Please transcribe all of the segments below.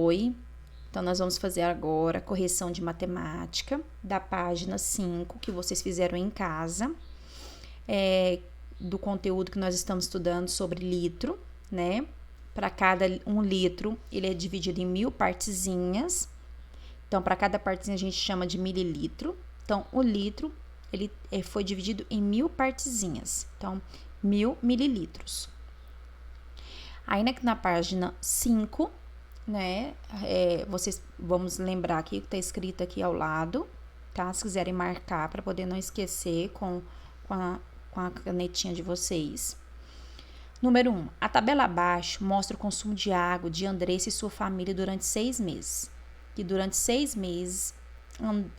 Oi. Então, nós vamos fazer agora a correção de matemática da página 5, que vocês fizeram em casa, do conteúdo que nós estamos estudando sobre litro, né? Para cada 1 litro, ele é dividido em 1000 partezinhas. Então, para cada partezinha a gente chama de mililitro. Então, o litro, ele foi dividido em 1000 partezinhas. Então, 1000 mililitros. Aí, na página 5, né, vocês vamos lembrar aqui que tá escrito aqui ao lado, tá? Se quiserem marcar para poder não esquecer com a canetinha de vocês. Número 1. A tabela abaixo mostra o consumo de água de Andressa e sua família durante 6 meses. E durante 6 meses,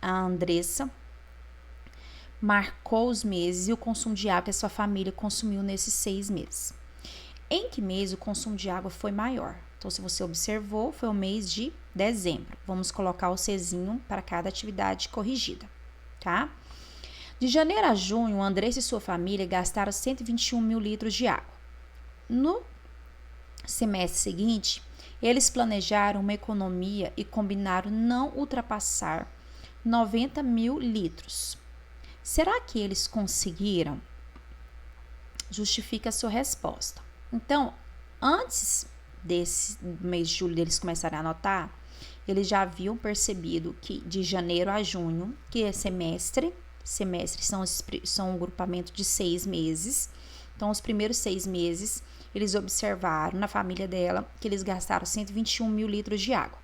a Andressa marcou os meses e o consumo de água que a sua família consumiu nesses 6 meses. Em que mês o consumo de água foi maior? Então, se você observou, foi o mês de dezembro. Vamos colocar o Czinho para cada atividade corrigida, tá? De janeiro a junho, Andressa e sua família gastaram 121 mil litros de água. No semestre seguinte, eles planejaram uma economia e combinaram não ultrapassar 90 mil litros. Será que eles conseguiram? Justifica a sua resposta. Então, antes desse mês de julho eles começarem a anotar, eles já haviam percebido que de janeiro a junho, que é semestre são um grupamento de 6 meses. Então, os primeiros 6 meses, eles observaram na família dela que eles gastaram 121 mil litros de água.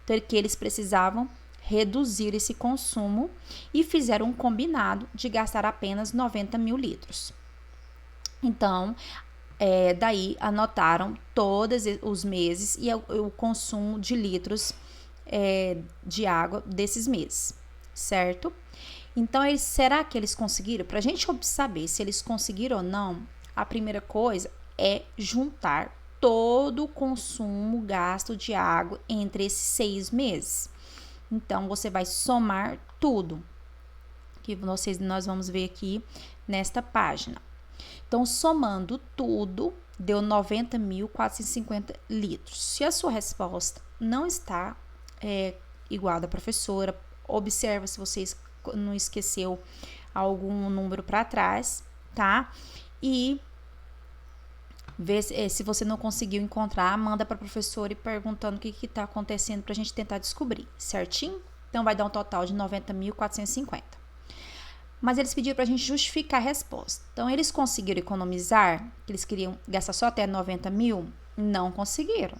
Então, que eles precisavam reduzir esse consumo e fizeram um combinado de gastar apenas 90 mil litros. Então, daí anotaram todos os meses e o consumo de litros de água desses meses, certo? Então, será que eles conseguiram? Para a gente saber se eles conseguiram ou não, a primeira coisa é juntar todo o consumo gasto de água entre esses 6 meses. Então, você vai somar tudo, que nós vamos ver aqui nesta página. Então, somando tudo, deu 90.450 litros. Se a sua resposta não está igual a da professora, observa se vocês não esqueceu algum número para trás, tá? E vê se você não conseguiu encontrar, manda para a professora e perguntando o que está acontecendo para a gente tentar descobrir, certinho? Então, vai dar um total de 90.450. Mas eles pediram para a gente justificar a resposta. Então, eles conseguiram economizar, eles queriam gastar só até 90 mil? Não conseguiram.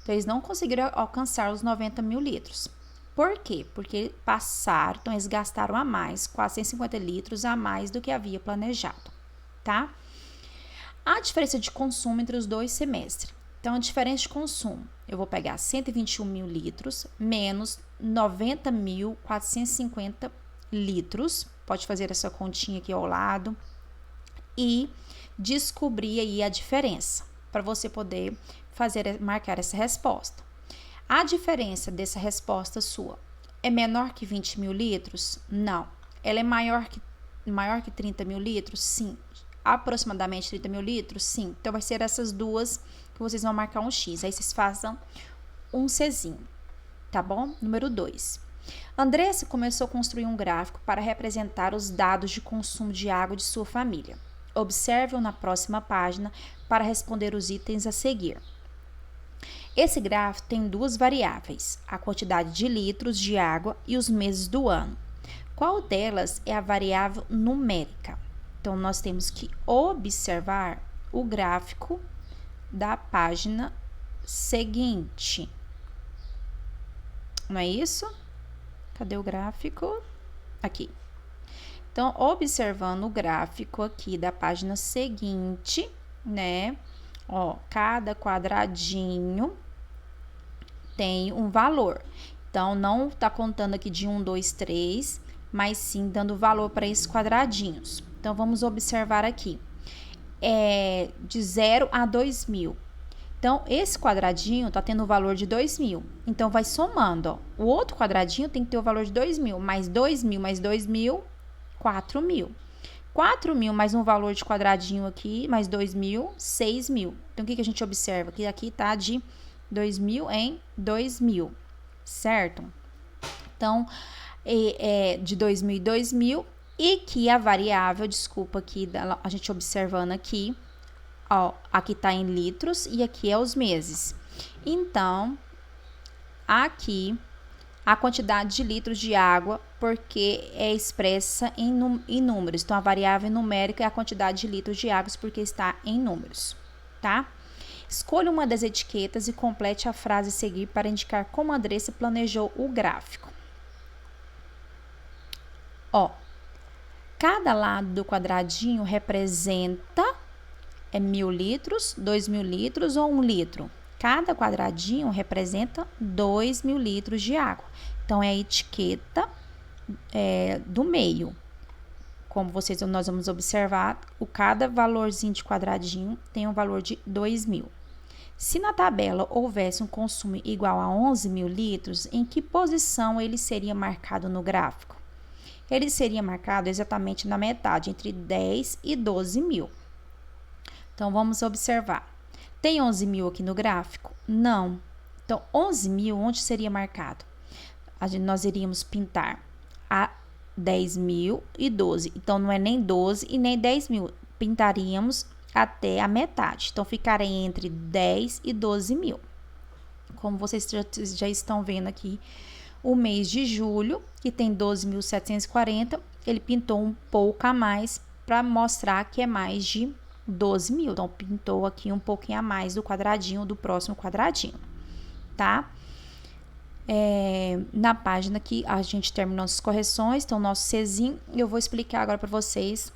Então, eles não conseguiram alcançar os 90 mil litros. Por quê? Porque passaram, então eles gastaram a mais, 450 litros a mais do que havia planejado, tá? A diferença de consumo entre os 2 semestres. Então, a diferença de consumo, eu vou pegar 121 mil litros menos 90.450 litros. Pode fazer essa continha aqui ao lado e descobrir aí a diferença para você poder marcar essa resposta. A diferença dessa resposta sua é menor que 20 mil litros? Não. Ela é maior que 30 mil litros? Sim. Aproximadamente 30 mil litros? Sim. Então, vai ser essas duas que vocês vão marcar um X. Aí, vocês façam um Czinho, tá bom? Número 2. Andressa começou a construir um gráfico para representar os dados de consumo de água de sua família. Observe-o na próxima página para responder os itens a seguir. Esse gráfico tem 2 variáveis, a quantidade de litros de água e os meses do ano. Qual delas é a variável numérica? Então, nós temos que observar o gráfico da página seguinte. Não é isso? Cadê o gráfico? Aqui. Então, observando o gráfico aqui da página seguinte, né? Ó, cada quadradinho tem um valor. Então, não tá contando aqui de 1, 2, 3, mas sim dando valor para esses quadradinhos. Então, vamos observar aqui. De 0 a 2.000. Então, esse quadradinho tá tendo o valor de 2.000. Então, vai somando, ó. O outro quadradinho tem que ter o valor de 2.000. Mais 2.000, mais 2.000, 4.000. 4.000 mais um valor de quadradinho aqui, mais 2.000, 6.000. Então, o que a gente observa? Que aqui tá de 2000 em 2000, certo? Então, de 2000 em 2000, e que a variável, desculpa aqui, a gente observando aqui, ó, aqui tá em litros e aqui é os meses. Então, aqui a quantidade de litros de água, porque é expressa em números. Então, a variável numérica é a quantidade de litros de água, porque está em números, tá? Escolha uma das etiquetas e complete a frase a seguir para indicar como a Andressa planejou o gráfico. Ó, cada lado do quadradinho representa 1.000 litros, 2.000 litros ou 1 litro. Cada quadradinho representa 2.000 litros de água. Então, é a etiqueta do meio. Como nós vamos observar, cada valorzinho de quadradinho tem um valor de 2.000. Se na tabela houvesse um consumo igual a 11.000 litros, em que posição ele seria marcado no gráfico? Ele seria marcado exatamente na metade, entre 10 e 12.000. Então, vamos observar. Tem 11.000 aqui no gráfico? Não. Então, 11.000, onde seria marcado? Nós iríamos pintar a 10.000 e 12. Então, não é nem 12 e nem 10.000. Pintaríamos até a metade. Então, ficaria entre 10 e 12.000. Como vocês já estão vendo aqui, o mês de julho, que tem 12.740, ele pintou um pouco a mais para mostrar que é mais de 12.000. Então, pintou aqui um pouquinho a mais do quadradinho, do próximo quadradinho, tá? Na página aqui, a gente terminou as correções. Então, nosso Czinho, eu vou explicar agora para vocês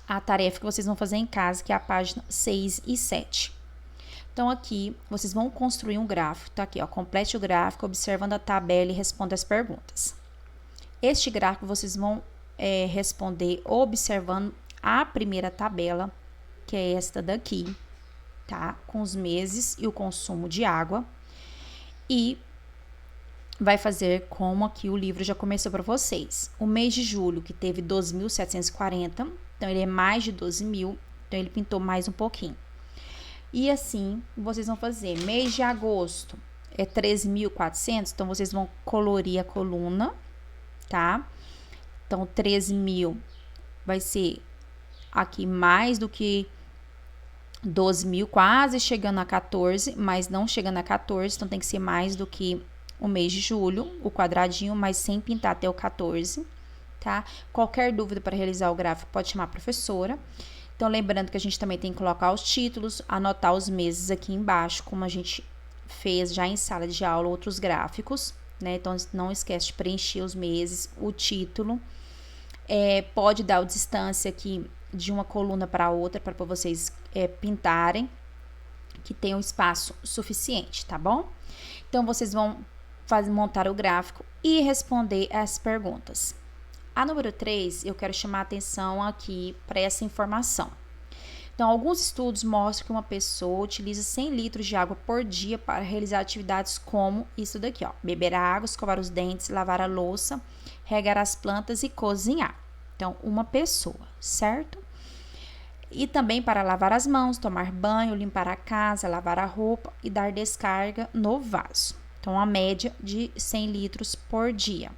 a tarefa que vocês vão fazer em casa, que é a página 6 e 7. Então, aqui, vocês vão construir um gráfico, tá aqui, ó, complete o gráfico, observando a tabela e responda as perguntas. Este gráfico, vocês vão responder observando a primeira tabela, que é esta daqui, tá? Com os meses e o consumo de água. E vai fazer como aqui o livro já começou para vocês. O mês de julho, que teve 12.740, então ele é mais de 12.000, então ele pintou mais um pouquinho. E assim, vocês vão fazer. Mês de agosto é 13.400, então vocês vão colorir a coluna, tá? Então, 13.000 vai ser aqui mais do que 12.000, quase chegando a 14, mas não chegando a 14, então tem que ser mais do que o mês de julho, o quadradinho, mas sem pintar até o 14, tá? Qualquer dúvida para realizar o gráfico pode chamar a professora. Então, lembrando que a gente também tem que colocar os títulos, anotar os meses aqui embaixo, como a gente fez já em sala de aula outros gráficos, né? Então, não esquece de preencher os meses, o título. Pode dar a distância aqui de uma coluna para outra, para vocês pintarem, que tenha um espaço suficiente, tá bom? Então, vocês vão montar o gráfico e responder as perguntas. A número 3, eu quero chamar a atenção aqui para essa informação. Então, alguns estudos mostram que uma pessoa utiliza 100 litros de água por dia para realizar atividades como isso daqui, ó. Beber água, escovar os dentes, lavar a louça, regar as plantas e cozinhar. Então, uma pessoa, certo? E também para lavar as mãos, tomar banho, limpar a casa, lavar a roupa e dar descarga no vaso. Então, a média de 100 litros por dia.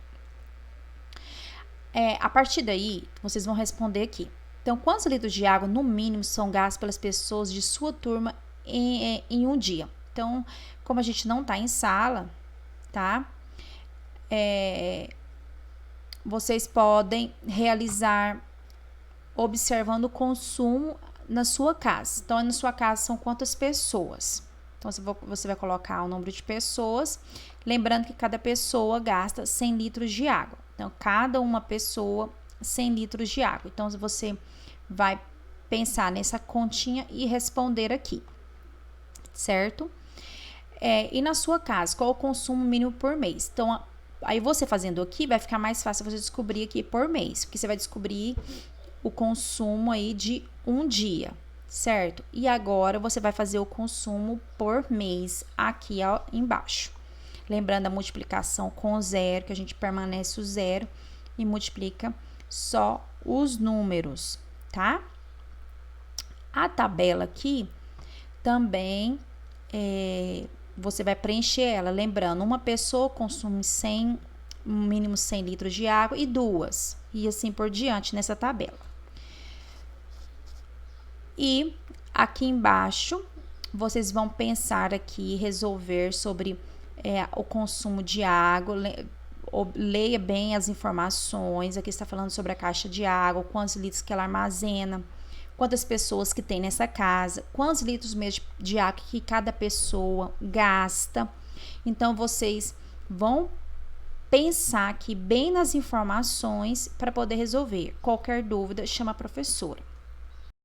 A partir daí, vocês vão responder aqui. Então, quantos litros de água, no mínimo, são gastos pelas pessoas de sua turma em um dia? Então, como a gente não tá em sala, tá? Vocês podem realizar observando o consumo na sua casa. Então, na sua casa são quantas pessoas? Então, você vai colocar o número de pessoas, lembrando que cada pessoa gasta 100 litros de água. Então, cada uma pessoa, 100 litros de água. Então, você vai pensar nessa continha e responder aqui, certo? E na sua casa, qual o consumo mínimo por mês? Então, aí você fazendo aqui, vai ficar mais fácil você descobrir aqui por mês, porque você vai descobrir o consumo aí de um dia, certo? E agora, você vai fazer o consumo por mês aqui, ó, embaixo. Lembrando a multiplicação com zero, que a gente permanece o zero e multiplica só os números, tá? A tabela aqui também você vai preencher ela, lembrando, uma pessoa consome 100, um mínimo 100 litros de água e 2, e assim por diante nessa tabela. E aqui embaixo, vocês vão pensar aqui, resolver sobre o consumo de água, leia bem as informações, aqui está falando sobre a caixa de água, quantos litros que ela armazena, quantas pessoas que tem nessa casa, quantos litros mesmo de água que cada pessoa gasta. Então, vocês vão pensar aqui bem nas informações para poder resolver. Qualquer dúvida, chama a professora.